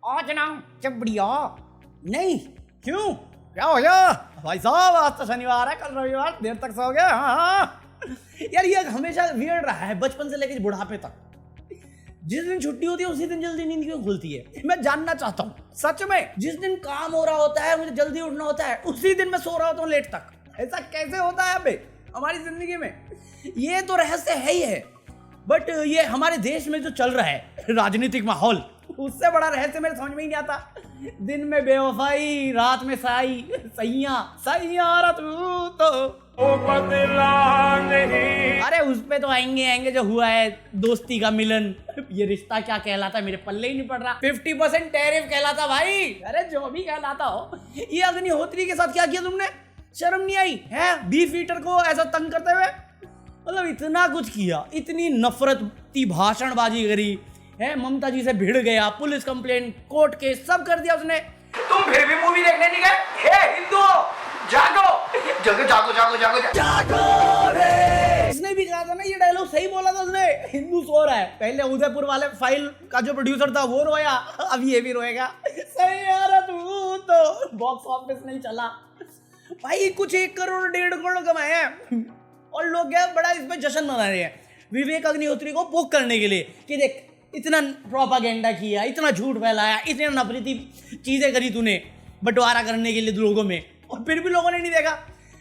आज ना बढ़िया नहीं क्यों क्या हो गया भाई साहब? आज तो शनिवार है, कल रविवार, देर तक सो गया। हाँ यार ये हमेशा वियर्ड रहा है बचपन से लेकर बुढ़ापे तक। जिस दिन छुट्टी होती है उसी दिन जल्दी नींद क्यों खुलती है? मैं जानना चाहता हूँ सच में। जिस दिन काम हो रहा होता है, मुझे जल्दी उठना होता है, उसी दिन मैं सो रहा होता हूँ लेट तक। ऐसा कैसे होता है अबे हमारी जिंदगी में? ये तो रहस्य है ही है। बट ये हमारे देश में जो चल रहा है राजनीतिक माहौल, उससे बड़ा रहस्य मेरे समझ में ही नहीं आता। दिन में बेवफाई, रात में साई सैया तू तो ओ बदला नहीं। अरे उस पे तो आएंगे जो हुआ है दोस्ती का मिलन। ये रिश्ता क्या कहलाता है मेरे पल्ले ही नहीं पड़ रहा। 50% टैरिफ कहलाता भाई। अरे जो भी कहलाता हो। ये अग्निहोत्री के साथ क्या किया तुमने? शर्म नहीं आई है? बीफ ईटर को ऐसा तंग करते हुए, मतलब इतना कुछ किया, इतनी नफरती भाषणबाजी करी है, ममता जी से भिड़ गया, पुलिस कंप्लेंट, कोर्ट केस सब कर दिया उसने। तुम फिर भी मूवी देखने नहीं गए? हे हिंदू जागो जागो जागो जागो जागो जागो रे। इसने भी कहा था ना, ये डायलॉग सही बोला था उसने। हिंदू सो रहा है। पहले उदयपुर वाले फाइल का जो प्रोड्यूसर था वो रोया, अब ये भी रोएगा। सही यार तू तो बॉक्स ऑफिस नहीं चला भाई, कुछ 1 करोड़ 1.5 करोड़ कमाए हैं और लोग क्या बड़ा इसमें जश्न मना रहे हैं विवेक अग्निहोत्री को पोक करने के लिए कि देख इतना प्रोपागेंडा किया, इतना झूठ फैलाया, इतनी नफरती चीजें करी तूने बंटवारा करने के लिए लोगों में, और फिर भी लोगों ने नहीं देखा।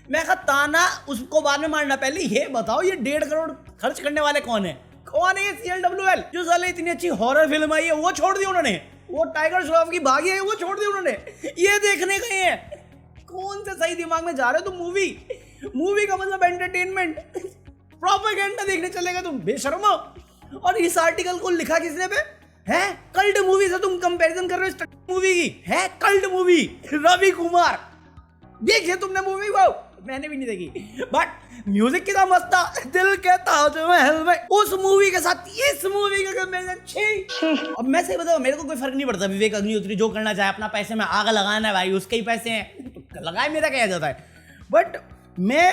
मैं कहा ताना उसको बाद में मारना, पहले ये बताओ ये 1.5 करोड़ खर्च करने वाले कौन है? कौन है ये CLWL? जो साले इतनी अच्छी हॉरर फिल्म आई है वो छोड़ दी उन्होंने, वो टाइगर श्रॉफ की भागी है वो छोड़ दी उन्होंने, ये देखने गए हैं। कौन से सही दिमाग में जा रहे हो तुम? मूवी का मतलब एंटरटेनमेंट, प्रोपेगेंडा देखने चलेगा तुम बेशर्मो। और इस आर्टिकल को लिखा किसने पे है? कल्ट मूवी से तुम कंपैरिजन कर रहे हो मूवी की है? Cult movie, Ravi Kumar. देखिए तुमने मूवी? वो मैंने भी नहीं देखी, बट म्यूजिक कितना मस्त था, दिल के ताजमहल में। उस मूवी के साथ इस मूवी का कंपैरिजन। अब मैं सही बताऊं, मेरे को कोई फर्क नहीं पड़ता। विवेक अग्निहोत्री जो करना चाहे, अपना पैसे में आग लगाना है भाई, उसके ही पैसे हैं तो लगाए, मेरा क्या जाता है। बट मैं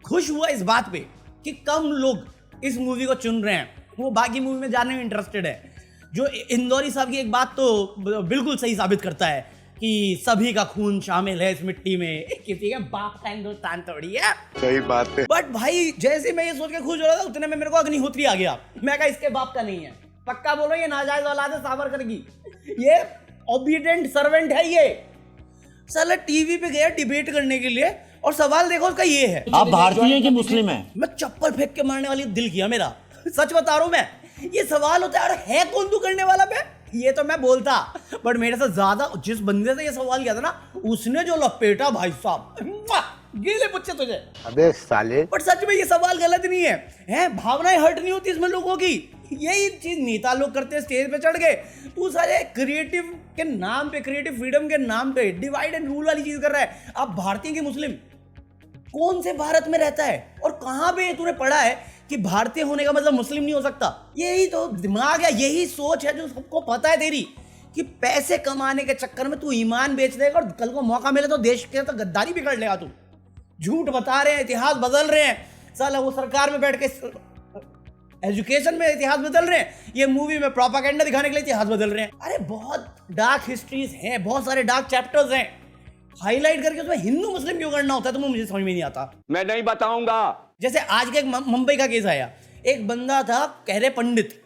खुश हुआ इस बात पे कि कम लोग इस मूवी को चुन रहे हैं, वो बाकी मूवी में जाने में इंटरेस्टेड है। जो इंदौरी साहब की एक बात तो बिल्कुल सही साबित करता है कि सभी का खून शामिल है इस मिट्टी में, किसी के बाप का हिंदुस्तान थोड़ी है। सही बात है। बट भाई जैसे मैं ये सोच के खुश हो रहा था, उतने में मेरे को अग्निहोत्री आ गया। मैं कहा इसके बाप का नहीं है, पक्का बोलो ये नाजायज औलाद है सावरकर की, ये ओबीडिएंट सर्वेंट है। ये साला टीवी पे गया डिबेट करने के लिए और सवाल देखो उसका ये है, आप भारतीय हैं कि मुस्लिम हैं? मैं चप्पल फेंक के मारने वाली दिल किया मेरा, सच बता रहा हूं मैं। ये सवाल होता है अरे है कौन तू करने वाला पे? ये तो मैं बोलता, बट मेरे से ज्यादा जिस बंदे से ये सवाल किया था ना, उसने जो लपेटा भाई साहब, गीले पुच्छे तुझे। अबे साले। बट सच में ये सवाल गलत नहीं है, भावनाएं हर्ट नहीं होती इसमें लोगों की। यही चीज नेता लोग करते हैं, स्टेज पे चढ़ गए, तू सारे क्रिएटिव के नाम पे, क्रिएटिव फ्रीडम के नाम पे डिवाइड एंड रूल वाली चीज कर रहा है। अब भारतीय की मुस्लिम कौन से भारत में रहता है और कहां पे तूने पढ़ा है कि भारतीय होने का मतलब मुस्लिम नहीं हो सकता? यही तो दिमाग है, यही सोच है जो सबको पता है तेरी, कि पैसे कमाने के चक्कर में तू ईमान बेच देगा और कल को मौका मिले तो देश के तो गद्दारी भी कर लेगा तू। झूठ बता रहे हैं, इतिहास बदल रहे हैं। साला वो सरकार में बैठ के एजुकेशन में इतिहास बदल रहे हैं, ये मूवी में प्रोपेगेंडा दिखाने के लिए इतिहास बदल रहे हैं। अरे बहुत डार्क हिस्ट्रीज हैं, बहुत सारे डार्क चैप्टर्स हैं, हाईलाइट करके उसमें हिंदू मुस्लिम क्यों करना होता है तो मुझे समझ में नहीं आता। मैं नहीं बताऊंगा। जैसे आज के एक मुंबई का केस आया, एक बंदा था कह रहे पंडित,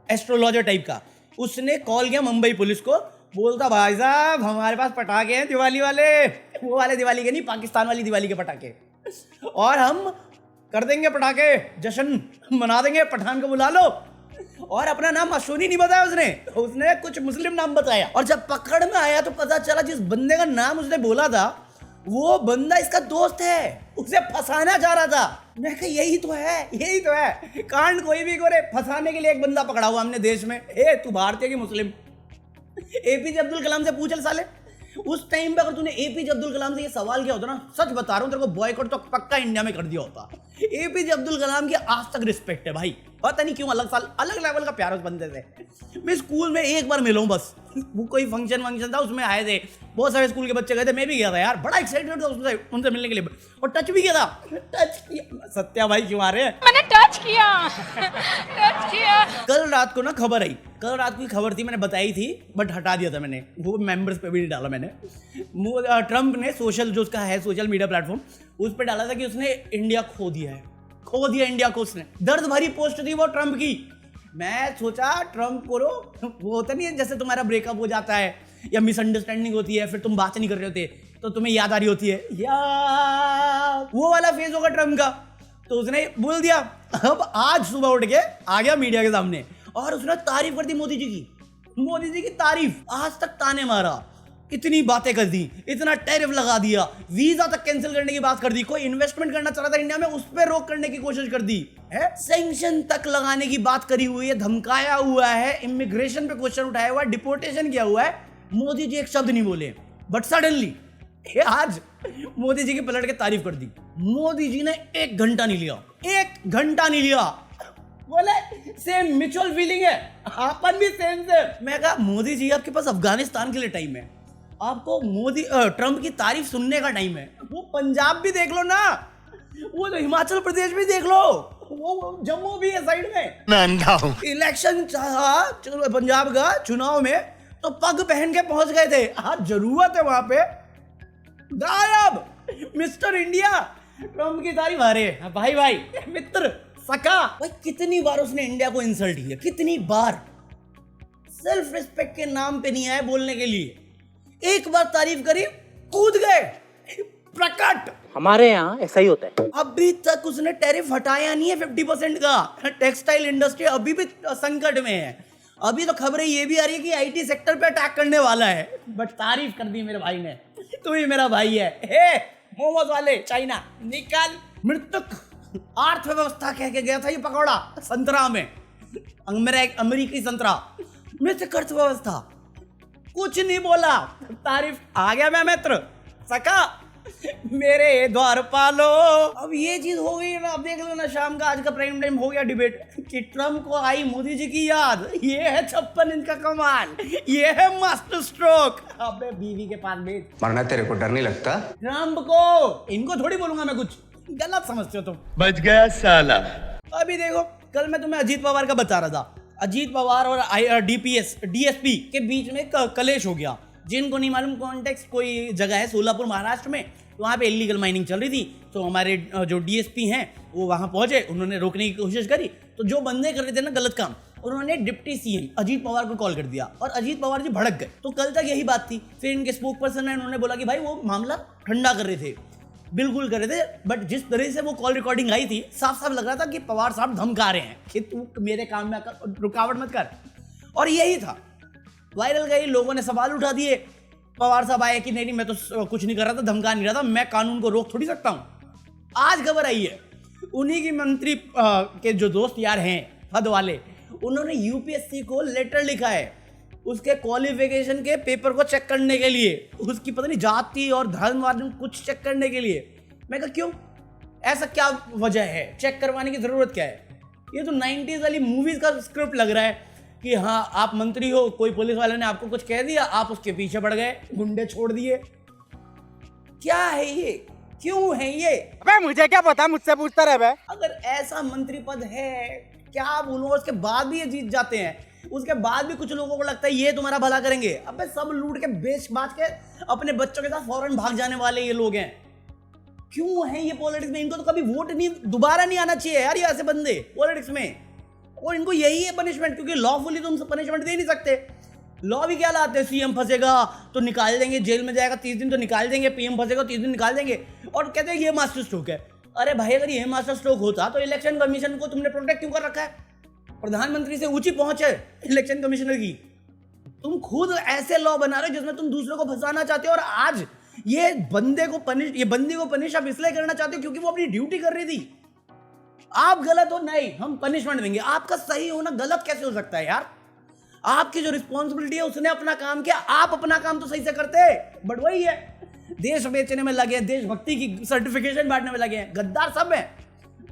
एस्ट्रोलॉजर टाइप का, उसने कॉल किया मुंबई पुलिस को, बोलता भाई साहब हमारे पास पटाखे हैं दिवाली वाले, वो वाले दिवाली के नहीं, पाकिस्तान वाली दिवाली के पटाखे, और हम कर देंगे पटाखे, जश्न मना देंगे, पठान को बुला लो। और अपना नाम अश्विनी नहीं बताया उसने कुछ मुस्लिम नाम बताया। और जब पकड़ में आया तो पता चला जिस बंदे का नाम उसने बोला था वो बंदा इसका दोस्त है, उसे फंसाना चाह रहा था। मैं कहा यही तो है कांड कोई भी करे, फंसाने के लिए एक बंदा पकड़ा हुआ हमने देश में। तू भारतीय की मुस्लिम? APJ अब्दुल कलाम से पूछ साले, उस टाइम पे अगर तूने APJ अब्दुल कलाम से ये सवाल किया होता ना, सच बता रहा हूं तेरे को बॉयकॉट तो पक्का इंडिया में कर दिया होता। APJ अब्दुल कलाम की आज तक रिस्पेक्ट है भाई, पता नहीं क्यों अलग लेवल का प्यार उस बंदे से। मैं स्कूल में एक बार मिला हूं बस, वो कोई फंक्शन था उसमें आए थे, बहुत सारे स्कूल के बच्चे गए थे, मैं भी गया था यार, बड़ा एक्साइटेड था उनसे मिलने के लिए, और टच भी किया था। टच किया, सत्या भाई क्यों आ रहे हैं? मैंने टच किया। कल रात को ना खबर आई, कल रात की खबर थी, मैंने बताई थी बट हटा दिया था मैंने, वो मेंबर्स पे भी नहीं डाला मैंने। ट्रम्प ने सोशल जो उसका है सोशल मीडिया प्लेटफॉर्म, उस पर डाला था कि उसने इंडिया खो दिया इंडिया को उसने। दर्द भरी पोस्ट थी वो ट्रम्प की। मैं सोचा ट्रम्प को वो होता नहीं है जैसे तुम्हारा ब्रेकअप हो जाता है या मिसअंडरस्टैंडिंग होती है, फिर तुम बात नहीं कर रहे होते तो तुम्हें याद आ रही होती है, यार वो वाला फेज होगा ट्रम्प का। तो उसने बोल दिया। अब आज सुबह उठ के आ गया मीडिया के सामने और उसने तारीफ कर दी मोदी जी की तारीफ। आज तक ताने मारा, इतनी बातें कर दी, इतना टैरिफ लगा दिया, वीजा तक कैंसिल करने की बात कर दी, कोई इन्वेस्टमेंट करना चाह रहा था इंडिया में उस पर रोक करने की कोशिश कर दी है, सैंक्शन तक लगाने की बात करी हुई है, धमकाया हुआ है, इमिग्रेशन पे क्वेश्चन उठाया हुआ है, डिपोर्टेशन किया हुआ है। मोदी जी एक शब्द नहीं बोले, बट सडनली आज मोदी जी की पलट के तारीफ कर दी। मोदी जी ने 1 घंटा नहीं लिया, बोले सेम म्यूचुअल फीलिंग है, अपन भी सेम। मैं कहा मोदी जी आपके पास अफगानिस्तान के लिए टाइम है, आपको ट्रम्प की तारीफ सुनने का टाइम है। वो पंजाब भी देख लो ना, वो तो हिमाचल प्रदेश भी देख लो, वो जम्मू भी है साइड में। मैं अंधा हूं। इलेक्शन चलो पंजाब का चुनाव में तो पग पहन के पहुंच गए थे, आज जरूरत है वहां पे, गायब मिस्टर इंडिया। ट्रम्प की तारीफ, अरे भाई मित्र सका। भाई कितनी बार उसने इंडिया को इंसल्ट किया, कितनी बार। सेल्फ रिस्पेक्ट के नाम पे नहीं आए बोलने के लिए, एक बार तारीफ करी कूद गए प्रकट। हमारे यहाँ ऐसा ही होता है। अभी तक उसने टैरिफ हटाया नहीं है 50% का। टेक्सटाइल इंडस्ट्री अभी भी संकट में है। अभी तो खबरें ये भी आ रही है कि आईटी सेक्टर पे अटैक करने वाला है, बट तारीफ कर दी मेरे भाई ने। तू ही मेरा भाई है। हे मोमोज वाले चाइना निकाल। मृतक अर्थव्यवस्था कह के गया था ये पकौड़ा संतरा में, मेरा एक अमेरिकी संतरा। मृतक अर्थव्यवस्था कुछ नहीं बोला, तारीफ आ गया मैं मित्र सका मेरे द्वार पालो। अब ये चीज हो गई ना, अब देख लो ना शाम का आज का प्राइम टाइम हो गया डिबेट कि ट्रम्प को आई मोदी जी की याद, ये है 56 इंच का कमाल, ये है मास्टर स्ट्रोक। अबे बीवी के पास भेज, मरना तेरे को डर नहीं लगता? ट्रम्प को, इनको थोड़ी बोलूंगा मैं, कुछ गलत समझते हो तुम। बच गया साला। अभी देखो कल मैं तुम्हें अजीत पवार का बता रहा था, अजीत पवार और डीएसपी के बीच में कलेश हो गया। जिनको नहीं मालूम कॉन्टेक्स्ट, कोई जगह है सोलापुर महाराष्ट्र में, वहाँ पे इलीगल माइनिंग चल रही थी, तो हमारे जो डीएसपी हैं वो वहाँ पहुंचे, उन्होंने रोकने की कोशिश करी, तो जो बंदे कर रहे थे ना गलत काम, उन्होंने डिप्टी सीएम अजीत पवार को कॉल कर दिया और अजीत पवार जी भड़क गए। तो कल तक यही बात थी। फिर इनके स्पोक पर्सन है, उन्होंने बोला कि भाई वो मामला ठंडा कर रहे थे, बिल्कुल कर रहे थे, बट जिस तरह से वो कॉल रिकॉर्डिंग आई थी साफ साफ लग रहा था कि पवार साहब धमका रहे हैं कि तू मेरे काम में आकर रुकावट मत कर। और यही था, वायरल गई, लोगों ने सवाल उठा दिए। पवार साहब आए कि नहीं मैं तो कुछ नहीं कर रहा था, धमका नहीं रहा था, मैं कानून को रोक थोड़ी सकता हूं। आज खबर आई है उन्हीं की मंत्री के जो दोस्त यार हैं पद वाले, उन्होंने यूपीएससी को लेटर लिखा है उसके क्वालिफिकेशन के पेपर को चेक करने के लिए, उसकी पता नहीं जाति और धर्म वार्म कुछ चेक करने के लिए। मैं कहा क्यों, ऐसा क्या वजह है, चेक करवाने की जरूरत क्या है? ये तो 90s वाली मूवीज का स्क्रिप्ट लग रहा है कि हाँ आप मंत्री हो, कोई पुलिस वाले ने आपको कुछ कह दिया, आप उसके पीछे पड़ गए, गुंडे छोड़ दिए। क्या है ये, क्यों है ये? अबे मुझे क्या पता, मुझसे पूछता रहे बे। अगर ऐसा मंत्री पद है, क्या बोलूं, उसके बाद भी ये जीत जाते हैं, उसके बाद भी कुछ लोगों को लगता है ये तुम्हारा भला करेंगे। अबे सब लूट के बेच बाच के अपने बच्चों के साथ फौरन भाग जाने वाले ये लोग हैं। क्यों है ये पॉलिटिक्स में? इनको तो कभी वोट नहीं, दोबारा नहीं आना चाहिए यार ये ऐसे बंदे पॉलिटिक्स में। और इनको यही है पनिशमेंट, क्योंकि लॉफुली तुम पनिशमेंट दे नहीं सकते। लॉ भी क्या लाते हैं, सीएम फंसेगा तो निकाल देंगे, जेल में जाएगा 30 दिन तो निकाल देंगे, पीएम फंसेगा 30 दिन निकाल देंगे, और कहते हैं ये मास्टर स्ट्रोक है। अरे भाई अगर ये मास्टर स्ट्रोक होता तो इलेक्शन कमीशन को तुमने प्रोटेक्ट क्यों कर रखा है? प्रधानमंत्री से ऊंची पहुंच है इलेक्शन कमिश्नर की। तुम खुद ऐसे लॉ बना रहे हो जिसमें तुम दूसरों को फंसाना चाहते हो, और आज ये बंदी को पनिश आप इसलिए करना चाहते हो क्योंकि वो अपनी ड्यूटी कर रही थी। आप गलत हो, नहीं हम पनिशमेंट देंगे। आपका सही होना गलत कैसे हो सकता है यार? आपकी जो रिस्पॉन्सिबिलिटी है, उसने अपना काम किया, आप अपना काम तो सही से करते, बट वही है देश बेचने में लगे, देशभक्ति की सर्टिफिकेशन बांटने में लगे हैं। गद्दार सब हैं,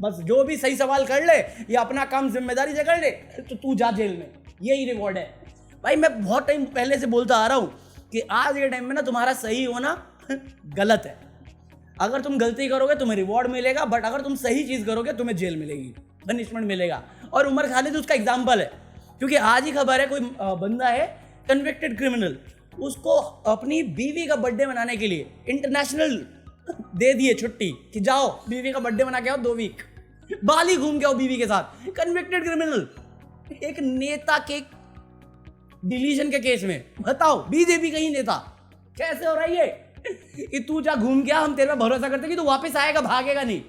बस जो भी सही सवाल कर ले या अपना काम जिम्मेदारी से कर ले तो तू जा जेल में, यही रिवॉर्ड है भाई। मैं बहुत टाइम पहले से बोलता आ रहा हूँ कि आज के टाइम में ना तुम्हारा सही होना गलत है। अगर तुम गलती करोगे तुम्हें रिवॉर्ड मिलेगा, बट अगर तुम सही चीज़ करोगे तुम्हें जेल मिलेगी, पनिशमेंट मिलेगा। और उमर खालिद उसका एग्जाम्पल है, क्योंकि आज ही खबर है कोई बंदा है कन्विक्टेड क्रिमिनल, उसको अपनी बीवी का बर्थडे मनाने के लिए इंटरनेशनल दे दिए छुट्टी कि जाओ बीवी का बर्थडे मना के आओ 2 वीक, बाली घूम के आओ बीवी के साथ। कन्विक्टेड क्रिमिनल, एक नेता के डिलीशन के केस में। बताओ बीजेपी का ही नेता, कैसे हो रहा है ये कि तू जा घूम के आ, हम तेरे पे भरोसा करते कि तू वापस आएगा, भागेगा नहीं।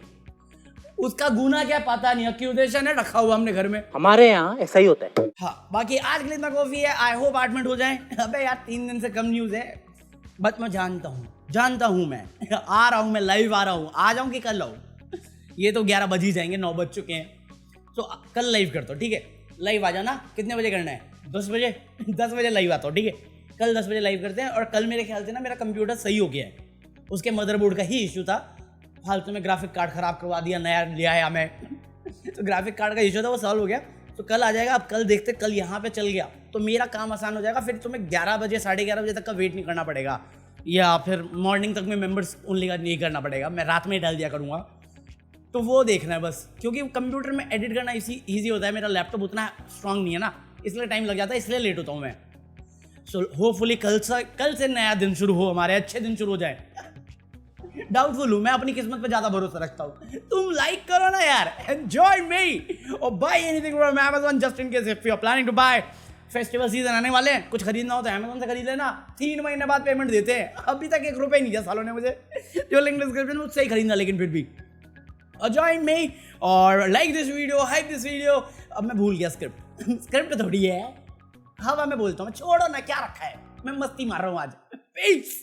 उसका गुना क्या पता नहीं, एक्यूजेशन है रखा हुआ हमने घर में। हमारे यहाँ ऐसा ही होता है। हाँ, बाकी आज के लिए इतना कॉफी है। आई होप 8 मिनट हो जाए। अबे यार 3 दिन से कम न्यूज़ है, बट मैं जानता हूँ मैं आ रहा हूँ, मैं लाइव आ रहा हूँ। आ जाऊँ कि कल आऊँ, ये तो 11 बज ही जाएंगे, 9 बज चुके हैं। तो कल लाइव करता हूँ, ठीक है? लाइव आ जाना। कितने बजे करना है? 10 बजे 10 बजे लाइव आता हूँ, ठीक है? कल 10 बजे लाइव करते हैं। और कल मेरे ख्याल से ना मेरा कंप्यूटर सही हो गया है, उसके मदरबोर्ड का ही इशू था। फालतू में ग्राफिक कार्ड ख़राब करवा दिया, नया लिया है मैं तो ग्राफिक कार्ड का इशू था, वो सॉल्व हो गया। तो कल आ जाएगा। अब कल देखते, कल यहाँ पे चल गया तो मेरा काम आसान हो जाएगा। फिर तुम्हें 11 बजे 11:30 बजे तक का वेट नहीं करना पड़ेगा, या फिर मॉर्निंग तक में मेंबर्स ओनली का नहीं करना पड़ेगा। मैं रात में ही डाल दिया करूँगा। तो वो देखना है बस, क्योंकि कंप्यूटर में एडिट करना ईजी होता है। मेरा लैपटॉप उतना स्ट्रांग नहीं है ना, इसलिए टाइम लग जाता है, इसलिए लेट होता हूँ मैं। सो होपफुली कल से नया दिन शुरू हो, हमारे अच्छे दिन शुरू हो जाए। डाउटफुल हूँ, मैं अपनी किस्मत पे ज्यादा भरोसा रखता हूँ। तुम लाइक करो ना यार, एंजॉय मी और buy anything from Amazon just in case if you are planning to buy. Festival season आने वाले हैं, कुछ खरीदना हो तो Amazon से खरीद लेना। 3 महीने बाद पेमेंट देते हैं। अभी तक 1 रुपये नहीं दिया सालों ने मुझे, जो लिंक डिस्क्रिप्शन में उससे ही खरीदना। लेकिन फिर भी जॉइन मी और like this video, hype this video. अब मैं भूल गया स्क्रिप्ट थोड़ी है, हवा में बोलता हूँ। छोड़ो ना, क्या रखा है, मैं मस्ती मार रहा हूँ आज। पीस।